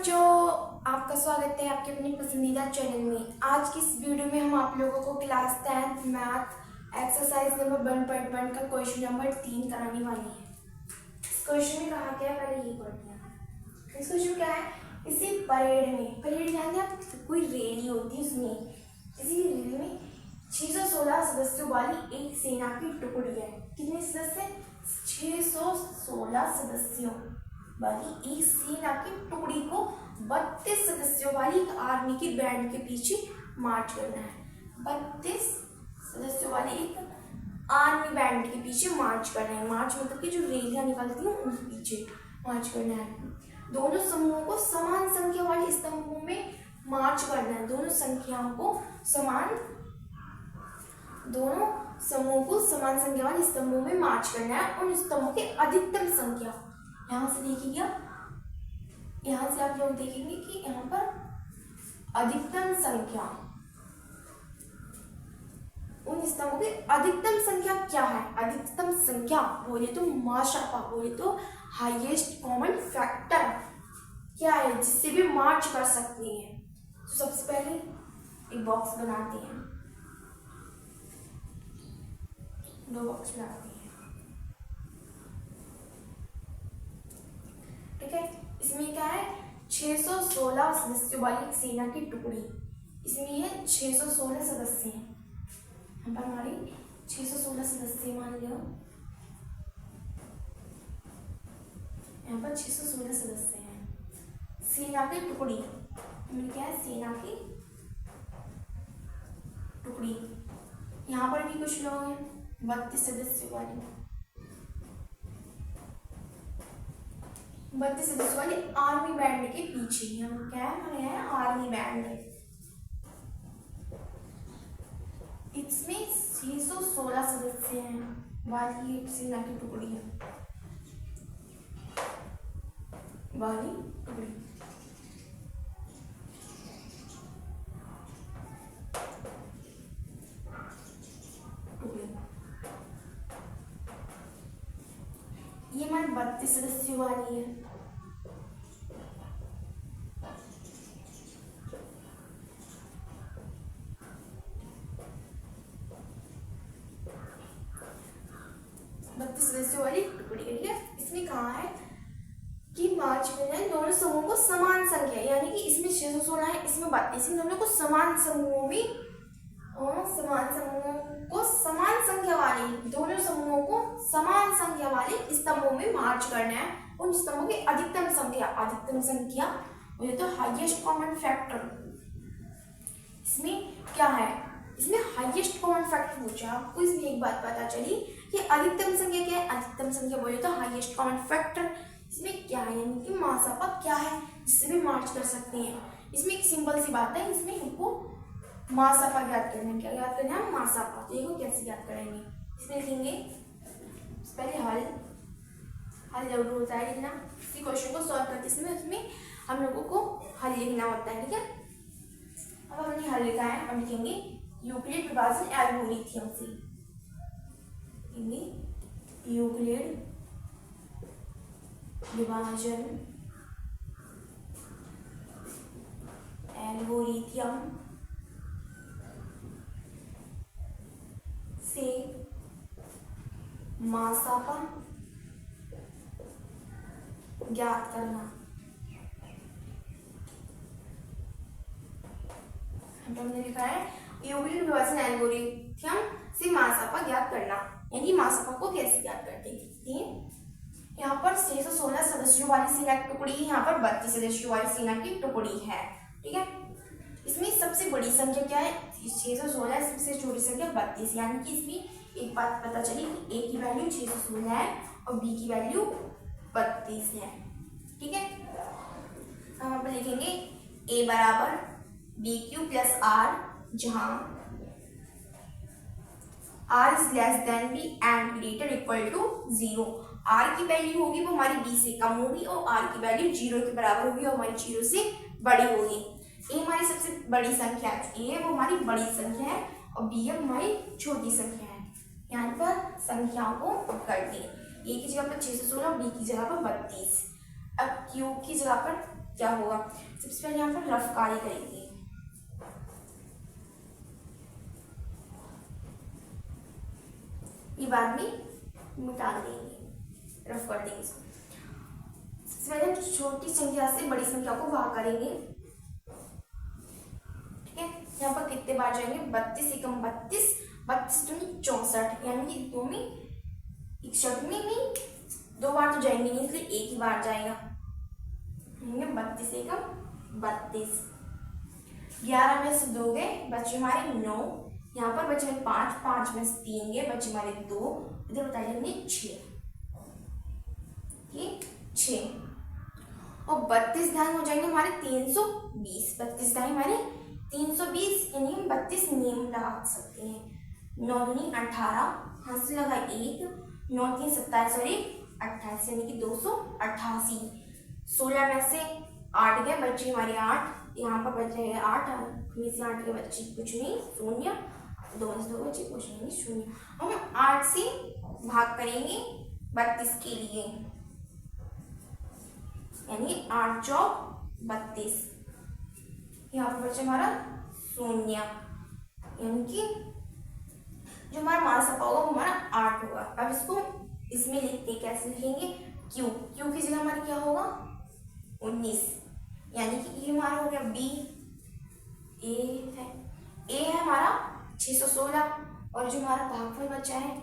बच्चों, आपका स्वागत है आपके अपने पसंदीदा चैनल में। आज की इस वीडियो में हम आप लोगों को class 10th math exercise number 1.1 का क्वेश्चन नंबर 3 कराने वाली है। इस क्वेश्चन में कहा गया, पहले ये पढ़ते हैं। इस क्वेश्चन क्या है, इसी परेड ध्यान दें आप, कोई रैली होती है, उसमें इसी रैली में 616 सदस्यों वाली एक सेना की टुकड़ी है। कितने सदस्य? 616 सदस्यों वाली एक सेना की टुकड़ी को 32 सदस्यों वाली एक आर्मी की बैंड के पीछे मार्च करना है। 32 सदस्यों वाली एक आर्मी बैंड के पीछे मार्च करना है। मार्च मतलब कि जो रैलियां निकलती हैं उनके पीछे मार्च करना है। दोनों समूहों को समान संख्या वाले स्तंभों में मार्च करना है। दोनों समूहों को समान संख्या वाले स्तंभों में मार्च करना है। उन स्तंभों की अधिकतम संख्या, यहाँ से देखिए, यहाँ से आप लोग देखेंगे कि यहाँ पर अधिकतम संख्या, उन स्तंभों की अधिकतम संख्या क्या है? अधिकतम संख्या बोले तो माशापा, बोले तो हाईएस्ट कॉमन फैक्टर क्या है जिससे भी मार्च कर सकती है। तो सबसे पहले एक बॉक्स बनाते हैं, दो बॉक्स बनाते हैं, ठीक है। इसमें क्या है, 616 सदस्यों वाली एक सेना की टुकड़ी, इसमें है 616 सदस्य हैं। यहाँ पर हमारी 616 सदस्य मान लो, यहाँ पर 616 सदस्य हैं। सेना की टुकड़ी क्या है, सेना की टुकड़ी। यहाँ पर भी कुछ लोग हैं 32 सदस्यों वाली, 32 सदस्यों वाली आर्मी बैंड के पीछे। हम क्या है, हमारे यहाँ आर्मी बैंड है। इसमें 616 सदस्य हैं वाली एक सेना की टुकड़ी है, वाली टुकड़ी। ये हमारे 32 सदस्यों वाली है। सदस्यों वाली टुकड़ी है। इसमें कहा है कि मार्च में दोनों समूहों को समान संख्या, यानी कि इसमें 616 है, इसमें 32, दोनों को समान समूहों में, समान संख्या वाले, दोनों समूहों को समान संख्या वाले स्तंभों में मार्च करना है। उन स्तंभों की अधिकतम संख्या बोले तो हाईएस्ट कॉमन फैक्टर। इसमें क्या है, इसमें हाईएस्ट कॉमन फैक्टर पूछा। आपको इसमें एक बात पता चली कि अधिकतम संख्या क्या है, अधिकतम संख्या बोले तो हाईएस्ट कॉमन फैक्टर। इसमें क्या है, यानी कि मासापा क्या है जिससे भी मार्च कर सकते हैं। इसमें एक सिंपल सी बात है, इसमें हमको मासापा याद करना है। क्या याद करना है? मासापा। तो देखो कैसे याद करेंगे, इसमें लिखेंगे पहले हल जरूर होता है लिखना। इसी क्वेश्चन को सॉल्व करते समय उसमें हम लोगों को हल लिखना होता है, ठीक है। अब हमने हल लिखा है, अब लिखेंगे यूक्लिड विभाजन एल्गोरिथम से, यूक्लिड विभाजन एल्गोरिथम से मासापा ज्ञात करना। हमने लिखा है यूक्लिड विभाजन एल्गोरिथम से मासापा ज्ञात करना, यानी मासापा को कैसे ज्ञात करते हैं। यहाँ पर 616 सदस्यों वाली सेना की टुकड़ी, यहाँ पर 32 सदस्यों वाली सेना की टुकड़ी है, ठीक है। इसमें सबसे बड़ी संख्या क्या है, 616, सबसे छोटी संख्या 32, यानी कि इसमें एक बात पता चली कि ए की वैल्यू 616 है और बी की वैल्यू 32 है, ठीक है। हम यहाँ पर लिखेंगे ए बराबर बी क्यू प्लस आर, जहां R is less than B and greater equal to 0। R की वैल्यू होगी वो हमारी बी से कम होगी और आर की वैल्यू 0 के बराबर होगी और हमारी 0 से बड़ी होगी। ए हमारी सबसे बड़ी संख्या है, ए है वो हमारी बड़ी संख्या है और बी है हमारी छोटी संख्या है। यहाँ पर संख्याओं को कर दिए, ए की जगह पर 616, बी की जगह पर 32। अब क्यू की जगह पर क्या होगा। सबसे पहले यहाँ पर रफकारी करेंगे, ये बाद में मिटा देंगे, रफ कर देंगे इसको। सबसे पहले हम छोटी संख्या से बड़ी संख्या को भाग करेंगे, ठीक है। यहाँ पर कितने बार जाएंगे, 32 एकम 32, 32 दूनी 64, यानी कि 2 में 61 में 2 बार तो जाएंगे नहीं, इसलिए एक ही बार जाएगा। 32 एकम 32, 11 में से 2 गए, बचे हमारे 9, यहाँ पर बचे 5, 5 में से 3 गए, बचे हमारे 2, इधर बताइए हमने 6, ये 6, और 32 दाएं हो जाएंगे हमारे 320, 32 दाएं हमारे 320, यानी हम 32 नेम लगा सकते हैं। 9 दूनी 18, हाथ से लगा 1, 9 3 27 और 1 28, यानी कि 288। 16 में से 8 गए, बच्चे हमारे 8, यहाँ पर बचे 8 में से 8 के बच्चे कुछ नहीं, 0, 2 में से 2 बच्चे कुछ नहीं, 0। हम 8 से भाग करेंगे 32 के लिए, यानी 8 चौक 32, यहाँ पर बचे हमारा 0, यानी कि जो हमारा मान सपा होगा वो हमारा 8 होगा। अब इसको इसमें लिखते, कैसे लिखेंगे, क्यू, क्यू की जगह हमारी क्या होगा 19, यानी कि ये हमारा हो गया बी, ए है हमारा 616, और जो हमारा भागफल बचा है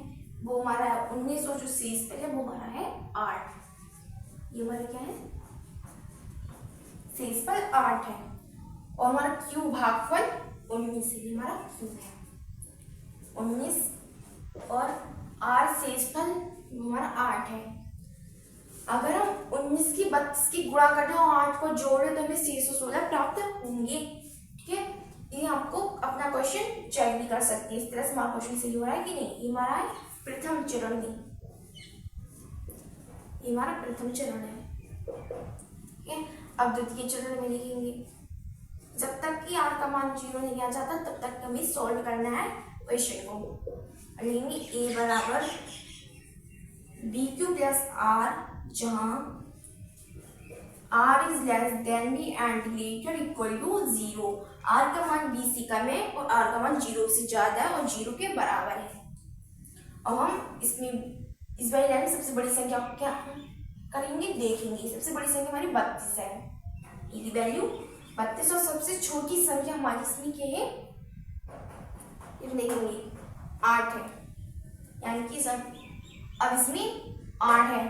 वो हमारा है 19, और जो शेष पे है वो हमारा है 8, ये हमारा क्या है, शेष पर 8 है, और हमारा क्यू भागफल 19 से हमारा क्यू है 19, और आर शेषफल हमारा 8 है। अगर हम 19 की 32 की गुणा कर दें और 8 को जोड़े तो हमें 616 प्राप्त होंगे, ठीक है। ये आपको अपना क्वेश्चन चेक भी कर सकते हैं, इस तरह से हमारा क्वेश्चन सही हो रहा है कि नहीं। ये हमारा है प्रथम चरण में, ये हमारा प्रथम चरण है, ठीक है। अब द्वितीय चरण में लिखेंगे, जब तक कि आर का मान 0 नहीं आ जाता तब तक हमें सॉल्व करना है क्वेश्चन को। लेंगे ए बराबर बी क्यू प्लस आर, जहां R is less than B and greater equal to 0। R का मान बी से कम है और आर का मान 0 से ज्यादा है और 0 के बराबर है। अब हम इसमें इस बार लाइन सबसे बड़ी संख्या को क्या करेंगे, देखेंगे। सबसे बड़ी संख्या हमारी 32 है, इसकी वैल्यू 32, और सबसे छोटी संख्या हमारी इसमें क्या है, ये देखेंगे 8 है, यानी कि सब अब इसमें 8 है,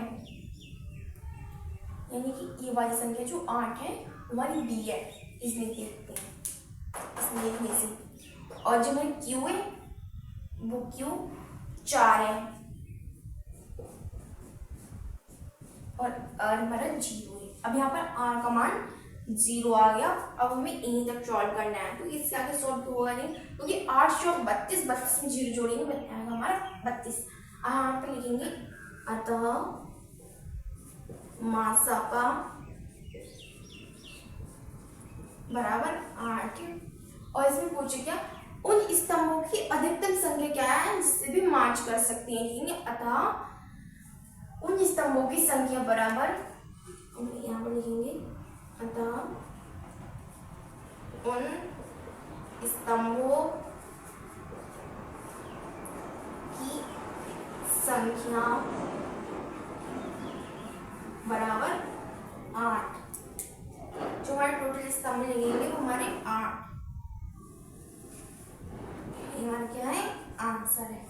यानी कि ये वाली संख्या जो 8 है हमारी बी है, इसमें देखते हैं, इसमें देखने से। और जो हमारी क्यू है वो क्यू 4 है, और आर हमारा 0 है। अब यहाँ पर आर का मान 0 आ गया। अब हमें यहीं तक सॉल्व करना है, तो इससे आगे सॉल्व तो होगा नहीं, क्योंकि 8 चौक 32, 32 में 0 जोड़ेंगे बन आएगा हमारा 32। यहाँ पे लिखेंगे अतः मासापा बराबर 8, और इसमें पूछे क्या, उन स्तंभों की अधिकतम संख्या क्या है जिससे भी मार्च कर सकते हैं। लिखेंगे अतः उन स्तंभों की संख्या बराबर, यहाँ पर लिखेंगे अतः उन स्तंभों की संख्या बराबर 8। जो हमारे टोटल स्तंभ लगेंगे वो हमारे 8, ये हमारा क्या है आंसर है।